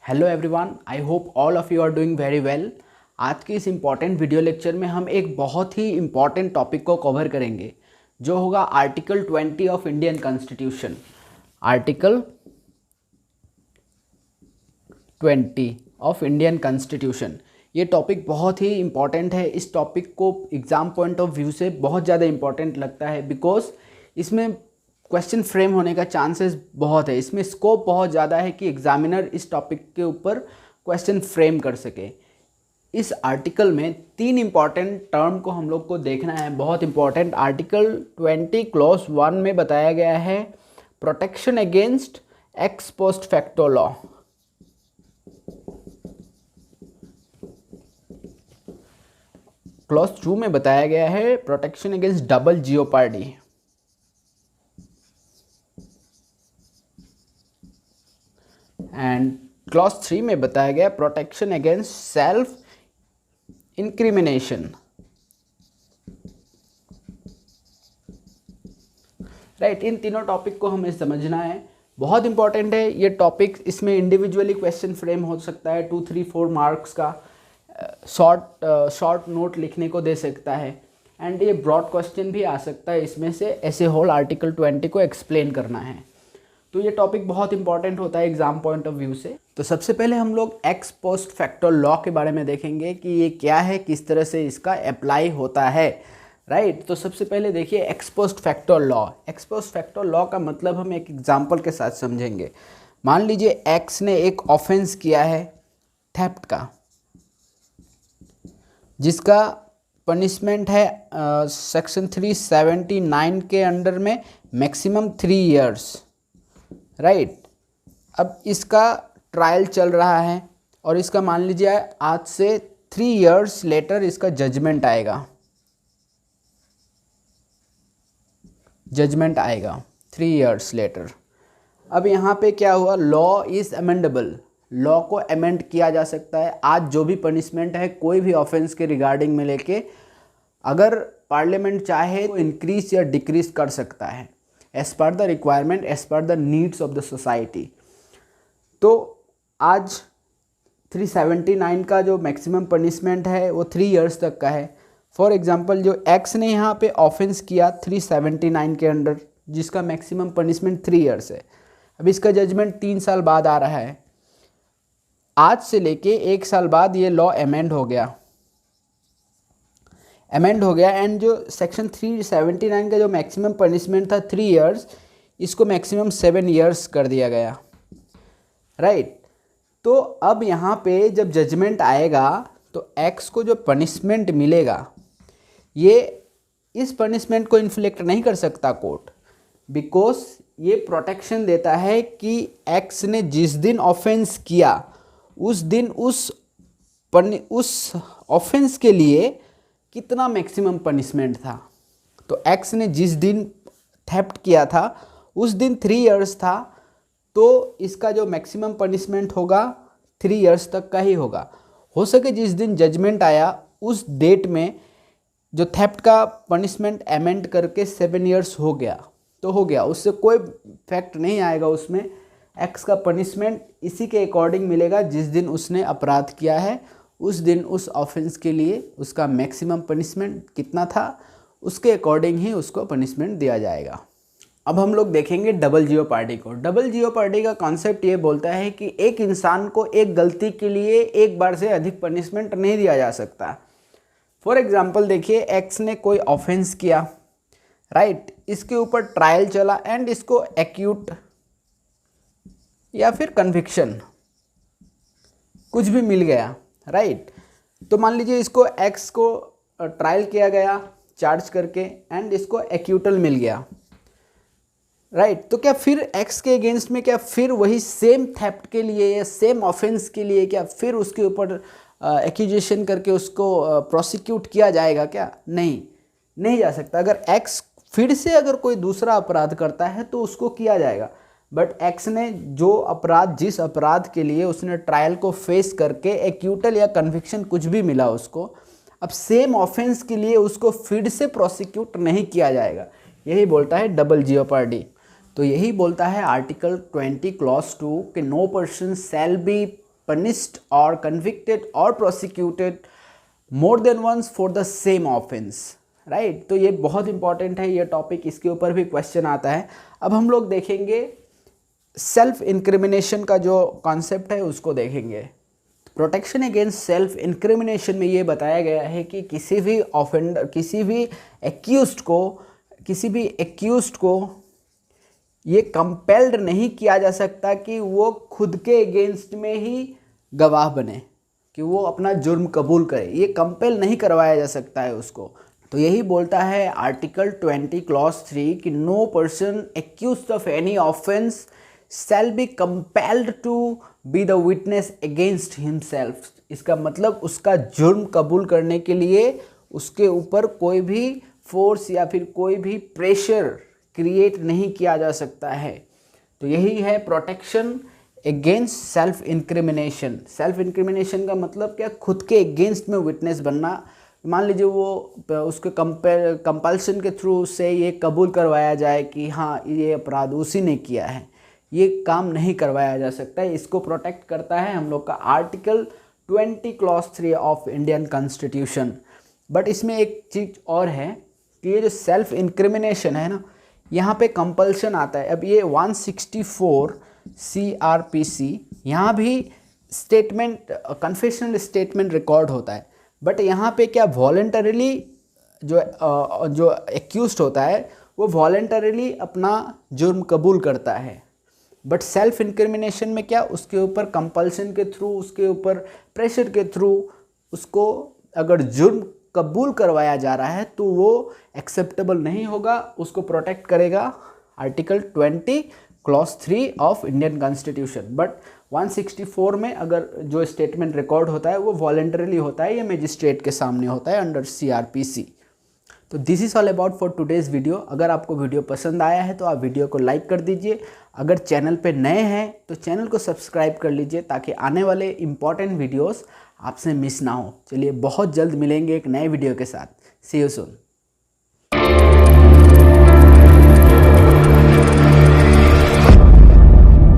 Hello everyone, I hope all of you are doing very well. आज के इस important video lecture में हम एक बहुत ही इम्पॉर्टेंट टॉपिक को कवर करेंगे जो होगा article 20 of Indian constitution. Article 20 of Indian constitution, ये टॉपिक बहुत ही इम्पॉर्टेंट है। इस टॉपिक को एग्ज़ाम पॉइंट ऑफ व्यू से बहुत ज़्यादा इम्पॉर्टेंट लगता है बिकॉज इसमें क्वेश्चन फ्रेम होने का चांसेस बहुत है। इसमें स्कोप बहुत ज़्यादा है कि एग्जामिनर इस टॉपिक के ऊपर क्वेश्चन फ्रेम कर सके। इस आर्टिकल में 3 इम्पॉर्टेंट टर्म को हम लोग को देखना है, बहुत इम्पॉर्टेंट। आर्टिकल 20 क्लॉज 1 में बताया गया है protection against ex post facto law. Clause 2 में बताया गया है protection against double jeopardy. And clause 3 में बताया गया protection against self incrimination. Right, इन तीनों टॉपिक को हमें समझना है, बहुत इंपॉर्टेंट है ये टॉपिक। इसमें इंडिविजुअली क्वेश्चन फ्रेम हो सकता है, 2, 3, 4 मार्क्स का शॉर्ट नोट लिखने को दे सकता है। एंड ये ब्रॉड क्वेश्चन भी आ सकता है इसमें से, ऐसे होल आर्टिकल 20 को एक्सप्लेन करना है। तो ये टॉपिक बहुत इंपॉर्टेंट होता है एग्जाम पॉइंट ऑफ व्यू से। तो सबसे पहले हम लोग एक्स पोस्ट फैक्टो लॉ के बारे में देखेंगे कि ये क्या है, किस तरह से इसका अप्लाई होता है। राइट, तो सबसे पहले देखिए x post facto law. X post facto law का मतलब हम एक एग्जाम्पल के साथ समझेंगे। मान लीजिए एक्स ने एक ऑफेंस किया है थेफ्ट का, जिसका पनिशमेंट है सेक्शन 379 के अंडर में मैक्सिमम 3 इयर्स। राइट, अब इसका ट्रायल चल रहा है और इसका मान लीजिए आज से 3 इयर्स लेटर इसका जजमेंट आएगा। 3 इयर्स लेटर। अब यहाँ पे क्या हुआ, लॉ इज़ अमेंडेबल, लॉ को अमेंड किया जा सकता है। आज जो भी पनिशमेंट है कोई भी ऑफेंस के रिगार्डिंग में लेके, अगर पार्लियामेंट चाहे तो इंक्रीज या डिक्रीज कर सकता है as per the requirement, as per the needs of the society. तो आज 379 का जो मैक्सिमम पनिशमेंट है वो 3 इयर्स तक का है। फॉर एग्जांपल जो एक्स ने यहाँ पे ऑफेंस किया 379 के अंडर, जिसका मैक्सिमम पनिशमेंट 3 इयर्स है। अब इसका जजमेंट 3 साल बाद आ रहा है। आज से लेके 1 साल बाद ये लॉ अमेंड हो गया एंड जो सेक्शन 379 का जो मैक्सिमम पनिशमेंट था 3 इयर्स, इसको मैक्सिमम 7 इयर्स कर दिया गया। राइट, तो अब यहाँ पे जब जजमेंट आएगा तो एक्स को जो पनिशमेंट मिलेगा, ये इस पनिशमेंट को इन्फ्लिक्ट नहीं कर सकता कोर्ट, बिकॉज ये प्रोटेक्शन देता है कि एक्स ने जिस दिन ऑफेंस किया उस दिन उस ऑफेंस के लिए कितना मैक्सिमम पनिशमेंट था। तो एक्स ने जिस दिन थेफ्ट किया था उस दिन 3 इयर्स था, तो इसका जो मैक्सिमम पनिशमेंट होगा 3 इयर्स तक का ही होगा। हो सके जिस दिन जजमेंट आया उस डेट में जो थेफ्ट का पनिशमेंट अमेंड करके 7 इयर्स हो गया तो हो गया, उससे कोई फैक्ट नहीं आएगा उसमें। एक्स का पनिशमेंट इसी के अकॉर्डिंग मिलेगा, जिस दिन उसने अपराध किया है उस दिन उस ऑफेंस के लिए उसका मैक्सिमम पनिशमेंट कितना था, उसके अकॉर्डिंग ही उसको पनिशमेंट दिया जाएगा। अब हम लोग देखेंगे डबल जियोपार्डी को। डबल जियोपार्डी का कॉन्सेप्ट ये बोलता है कि एक इंसान को एक गलती के लिए एक बार से अधिक पनिशमेंट नहीं दिया जा सकता। फॉर एग्जाम्पल देखिए, एक्स ने कोई ऑफेंस किया, राइट, इसके ऊपर ट्रायल चला एंड इसको एक्यूट या फिर कन्विक्शन कुछ भी मिल गया। राइट, तो मान लीजिए इसको एक्स को ट्रायल किया गया चार्ज करके एंड इसको एक्यूटल मिल गया। राइट, तो क्या फिर एक्स के अगेंस्ट में क्या फिर वही सेम थेफ्ट के लिए या सेम ऑफेंस के लिए क्या फिर उसके ऊपर एक्यूजेशन करके उसको प्रोसिक्यूट किया जाएगा? क्या नहीं जा सकता। अगर एक्स फिर से अगर कोई दूसरा अपराध करता है तो उसको किया जाएगा, बट एक्स ने जिस अपराध के लिए उसने ट्रायल को फेस करके एक्यूटल या कन्विक्शन कुछ भी मिला उसको, अब सेम ऑफेंस के लिए उसको फिर से प्रोसिक्यूट नहीं किया जाएगा। यही बोलता है डबल जियोपार्डी। तो यही बोलता है आर्टिकल 20 क्लॉज 2 कि no person shall be punished or convicted or prosecuted more than once for the same offense, right. तो ये बहुत इंपॉर्टेंट है ये टॉपिक, इसके ऊपर भी क्वेश्चन आता है। अब हम लोग देखेंगे सेल्फ इंक्रिमिनेशन का जो कॉन्सेप्ट है उसको देखेंगे। प्रोटेक्शन अगेंस्ट सेल्फ इंक्रिमिनेशन में ये बताया गया है कि किसी भी ऑफेंडर, किसी भी एक्यूज्ड को ये कंपेल्ड नहीं किया जा सकता कि वो खुद के अगेंस्ट में ही गवाह बने, कि वो अपना जुर्म कबूल करे। ये कंपेल नहीं करवाया जा सकता है उसको। तो यही बोलता है आर्टिकल 20 क्लॉज 3 कि no person accused of any offence shall be compelled to be the witness against himself। इसका मतलब उसका जुर्म कबूल करने के लिए उसके ऊपर कोई भी फोर्स या फिर कोई भी प्रेशर क्रिएट नहीं किया जा सकता है। तो यही है protection against self incrimination. Self incrimination का मतलब क्या, खुद के अगेंस्ट में विटनेस बनना। मान लीजिए वो उसके कंपल्शन के थ्रू से ये कबूल करवाया जाए कि हाँ ये अपराध उसी ने किया है, ये काम नहीं करवाया जा सकता है। इसको प्रोटेक्ट करता है हम लोग का article 20 clause 3 of Indian constitution. But इसमें एक चीज़ और है कि ये जो सेल्फ इंक्रिमिनेशन है ना, यहाँ पे कंपल्शन आता है। अब ये 164 CRPC, यहाँ भी स्टेटमेंट, कन्फेशनल स्टेटमेंट रिकॉर्ड होता है। बट यहाँ पे क्या वॉलेंटरीली जो एक्यूज्ड होता है वो वॉलेंटरीली अपना जुर्म कबूल करता है। बट सेल्फ इंक्रिमिनेशन में क्या, उसके ऊपर कंपल्शन के थ्रू, उसके ऊपर प्रेशर के थ्रू उसको अगर जुर्म कबूल करवाया जा रहा है तो वो एक्सेप्टेबल नहीं होगा। उसको प्रोटेक्ट करेगा article 20 clause 3 of Indian constitution. But 164 में अगर जो स्टेटमेंट रिकॉर्ड होता है वो वॉलेंटरीली होता है, ये मजिस्ट्रेट के सामने होता है अंडर CRPC। तो this is all about for today's video. अगर आपको वीडियो पसंद आया है तो आप वीडियो को लाइक कर दीजिए। अगर चैनल पे नए हैं तो चैनल को सब्सक्राइब कर लीजिए ताकि आने वाले इम्पॉर्टेंट वीडियोस आपसे मिस ना हो। चलिए बहुत जल्द मिलेंगे एक नए वीडियो के साथ। सी यू सून।